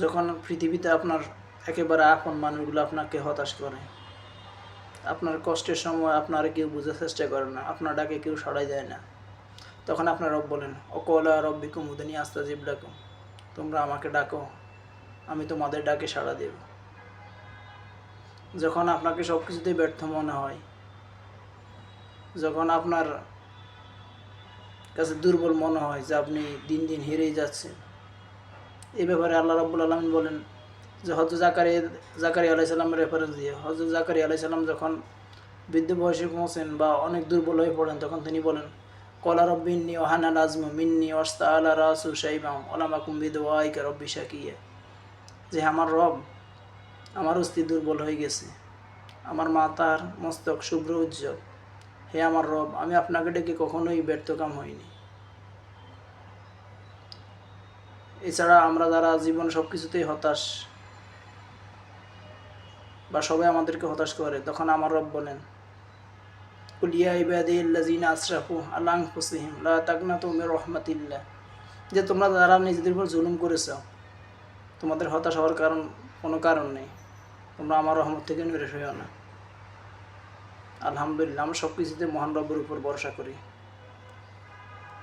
যখন পৃথিবীতে আপনার একেবারে আপন মানুষগুলো আপনাকে হতাশ করে, আপনার কষ্টের সময় আপনার কেউ বোঝার চেষ্টা করে না, আপনার ডাকে কেউ সাড়াই দেয় না, তখন আপনার রব বলেন অকলা রব্বিকুম উদনি আস্তাজিব লাকুম, তোমরা আমাকে ডাকো, আমি তোমাদের ডাকে সাড়া দেব। যখন আপনাকে সব কিছুতেই ব্যর্থ মনে হয়, যখন আপনার কাছে দুর্বল মনে হয় যে আপনি দিন দিন হেরেই যাচ্ছেন, এই ব্যাপারে আল্লাহ রাব্বুল আলামিন বলেন যে হযরত জাকারিয়া আলাইহিস সালামের রেফারেন্স দিয়ে, হযরত জাকারিয়া আলাইহিস সালাম যখন বৃদ্ধ বয়সে পৌঁছেন বা অনেক দুর্বল হয়ে পড়েন, তখন তিনি বলেন ক্বালা রাব্বি ইন্নী ওয়াহানাল আযমু মিন্নী ওয়াশতাআলা রাসু শাইবান ওয়া লাম আকুন বিদুআইকা রাব্বি শাকিয়্যা, যে আমার রব, আমার অস্থি দুর্বল হয়ে গেছে, আমার মাথার মস্তক শুভ্র উজ্জ্বল, হে আমার রব, আমি আপনাকে ডেকে কখনোই ব্যর্থকাম হইনি। এছাড়া আমরা যারা জীবন সব কিছুতেই হতাশ বা সবাই আমাদেরকে হতাশ করে, তখন আমার রব বলেন কুল ইয়া ইবাদিয়াল্লাযিনা আসরাফু আলা আনফুসিহিম লা তাকনাতু মির রাহমাতিল্লাহ, যে তোমরা যারা নিজেদের উপর জুলুম করেছ, তোমাদের হতাশ হওয়ার কোনো কারণ নেই, তোমরা আমার রহমত থেকে নিরাশ হইও না। আলহামদুলিল্লাহ, আমরা সব কিছুতে মহান রবের উপর ভরসা করি।